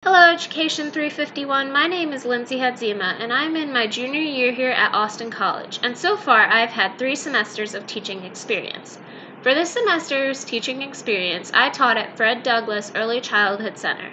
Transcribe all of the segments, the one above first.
Hello, Education 351. My name is Lindsay Hadzima, and I'm in my junior year here at Austin College, and so far I've had 3 semesters of teaching experience. For this semester's teaching experience, I taught at Fred Douglass Early Childhood Center.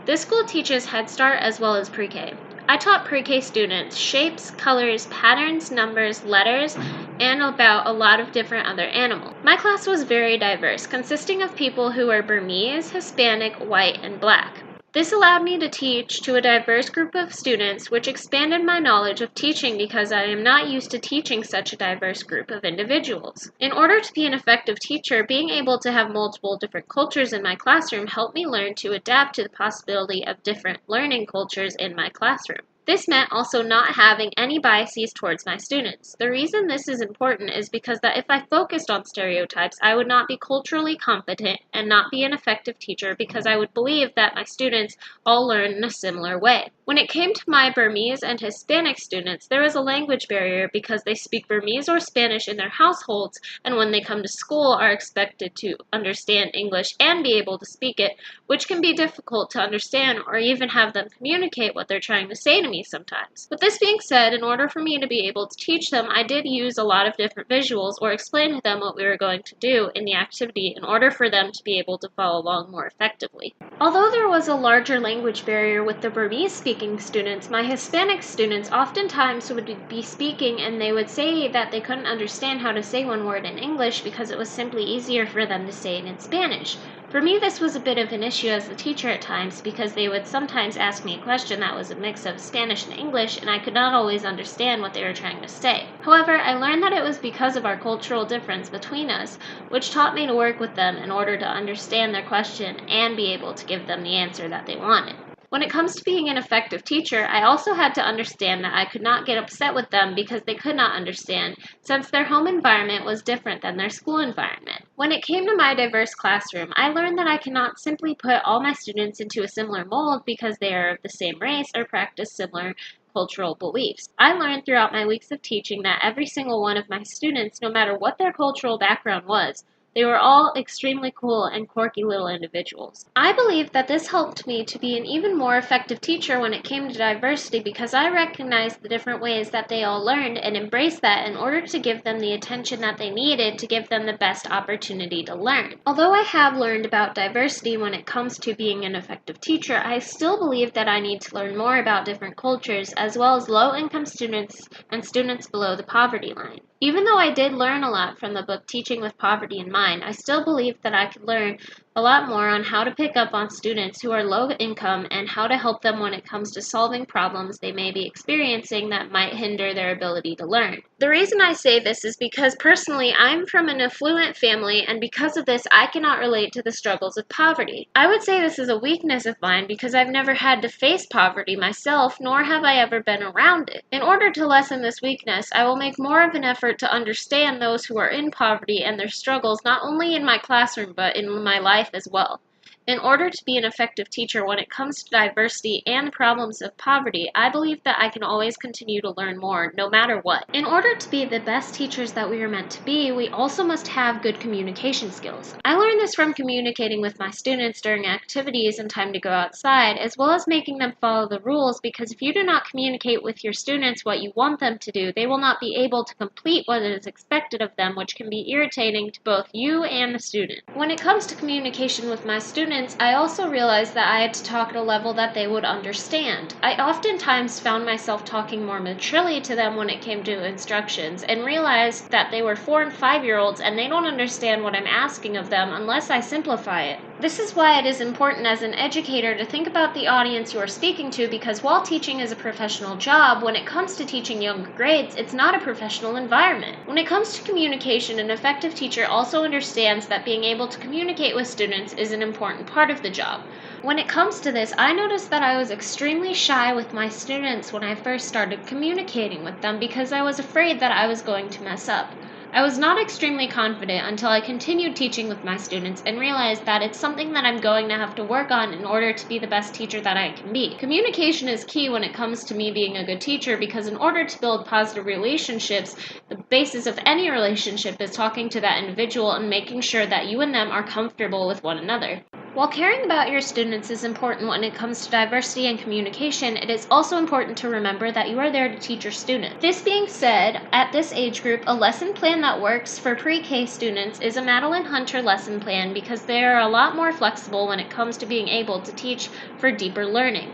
This school teaches Head Start as well as pre-K. I taught pre-K students shapes, colors, patterns, numbers, letters, and about a lot of different other animals. My class was very diverse, consisting of people who were Burmese, Hispanic, white, and black. This allowed me to teach to a diverse group of students, which expanded my knowledge of teaching because I am not used to teaching such a diverse group of individuals. In order to be an effective teacher, being able to have multiple different cultures in my classroom helped me learn to adapt to the possibility of different learning cultures in my classroom. This meant also not having any biases towards my students. The reason this is important is because that if I focused on stereotypes, I would not be culturally competent and not be an effective teacher because I would believe that my students all learn in a similar way. When it came to my Burmese and Hispanic students, there was a language barrier because they speak Burmese or Spanish in their households, and when they come to school are expected to understand English and be able to speak it, which can be difficult to understand or even have them communicate what they're trying to say to me sometimes. With this being said, in order for me to be able to teach them, I did use a lot of different visuals or explain to them what we were going to do in the activity in order for them to be able to follow along more effectively. Although there was a larger language barrier with the Burmese-speaking students, my Hispanic students oftentimes would be speaking and they would say that they couldn't understand how to say one word in English because it was simply easier for them to say it in Spanish. For me, this was a bit of an issue as a teacher at times because they would sometimes ask me a question that was a mix of Spanish and English, and I could not always understand what they were trying to say. However, I learned that it was because of our cultural difference between us, which taught me to work with them in order to understand their question and be able to give them the answer that they wanted. When it comes to being an effective teacher, I also had to understand that I could not get upset with them because they could not understand, since their home environment was different than their school environment. When it came to my diverse classroom, I learned that I cannot simply put all my students into a similar mold because they are of the same race or practice similar cultural beliefs. I learned throughout my weeks of teaching that every single one of my students, no matter what their cultural background was, they were all extremely cool and quirky little individuals. I believe that this helped me to be an even more effective teacher when it came to diversity because I recognized the different ways that they all learned and embraced that in order to give them the attention that they needed to give them the best opportunity to learn. Although I have learned about diversity when it comes to being an effective teacher, I still believe that I need to learn more about different cultures as well as low-income students and students below the poverty line. Even though I did learn a lot from the book Teaching with Poverty in Mind, I still believe that I could learn a lot more on how to pick up on students who are low income and how to help them when it comes to solving problems they may be experiencing that might hinder their ability to learn. The reason I say this is because personally I'm from an affluent family, and because of this I cannot relate to the struggles of poverty. I would say this is a weakness of mine because I've never had to face poverty myself, nor have I ever been around it. In order to lessen this weakness, I will make more of an effort to understand those who are in poverty and their struggles not only in my classroom but in my life as well. In order to be an effective teacher when it comes to diversity and problems of poverty, I believe that I can always continue to learn more, no matter what. In order to be the best teachers that we are meant to be, we also must have good communication skills. I learned this from communicating with my students during activities and time to go outside, as well as making them follow the rules, because if you do not communicate with your students what you want them to do, they will not be able to complete what is expected of them, which can be irritating to both you and the student. When it comes to communication with my students, I also realized that I had to talk at a level that they would understand. I oftentimes found myself talking more maturely to them when it came to instructions and realized that they were 4 and 5-year-olds and they don't understand what I'm asking of them unless I simplify it. This is why it is important as an educator to think about the audience you are speaking to, because while teaching is a professional job, when it comes to teaching younger grades, it's not a professional environment. When it comes to communication, an effective teacher also understands that being able to communicate with students is an important part of the job. When it comes to this, I noticed that I was extremely shy with my students when I first started communicating with them because I was afraid that I was going to mess up. I was not extremely confident until I continued teaching with my students and realized that it's something that I'm going to have to work on in order to be the best teacher that I can be. Communication is key when it comes to me being a good teacher because in order to build positive relationships, the basis of any relationship is talking to that individual and making sure that you and them are comfortable with one another. While caring about your students is important when it comes to diversity and communication, it is also important to remember that you are there to teach your students. This being said, at this age group, a lesson plan that works for pre-K students is a Madeline Hunter lesson plan because they are a lot more flexible when it comes to being able to teach for deeper learning.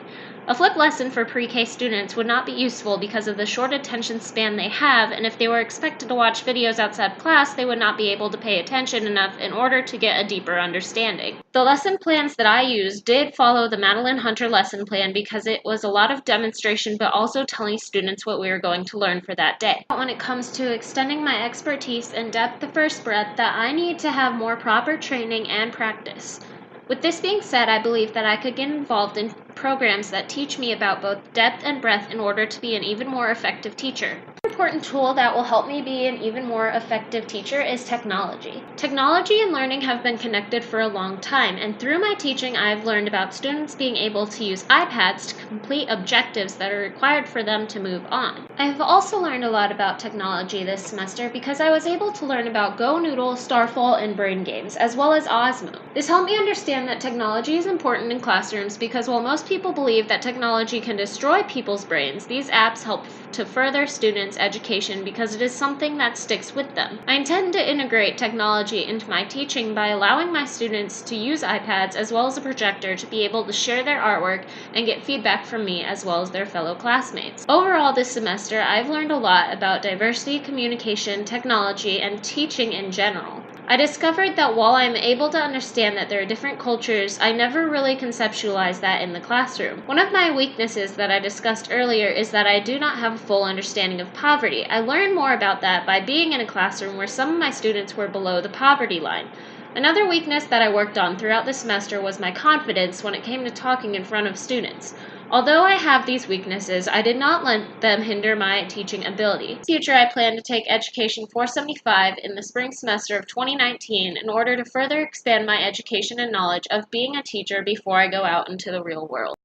A flipped lesson for pre-K students would not be useful because of the short attention span they have, and if they were expected to watch videos outside class, they would not be able to pay attention enough in order to get a deeper understanding. The lesson plans that I used did follow the Madeline Hunter lesson plan because it was a lot of demonstration but also telling students what we were going to learn for that day. When it comes to extending my expertise and depth of first breath, that I need to have more proper training and practice. With this being said, I believe that I could get involved in programs that teach me about both depth and breadth in order to be an even more effective teacher. An important tool that will help me be an even more effective teacher is technology. Technology and learning have been connected for a long time, and through my teaching, I've learned about students being able to use iPads to complete objectives that are required for them to move on. I have also learned a lot about technology this semester because I was able to learn about GoNoodle, Starfall, and Brain Games, as well as Osmo. This helped me understand that technology is important in classrooms because while most people believe that technology can destroy people's brains, these apps help to further students' education because it is something that sticks with them. I intend to integrate technology into my teaching by allowing my students to use iPads as well as a projector to be able to share their artwork and get feedback from me as well as their fellow classmates. Overall this semester, I've learned a lot about diversity, communication, technology, and teaching in general. I discovered that while I'm able to understand that there are different cultures, I never really conceptualized that in the classroom. One of my weaknesses that I discussed earlier is that I do not have a full understanding of poverty. I learned more about that by being in a classroom where some of my students were below the poverty line. Another weakness that I worked on throughout the semester was my confidence when it came to talking in front of students. Although I have these weaknesses, I did not let them hinder my teaching ability. In the future, I plan to take Education 475 in the spring semester of 2019 in order to further expand my education and knowledge of being a teacher before I go out into the real world.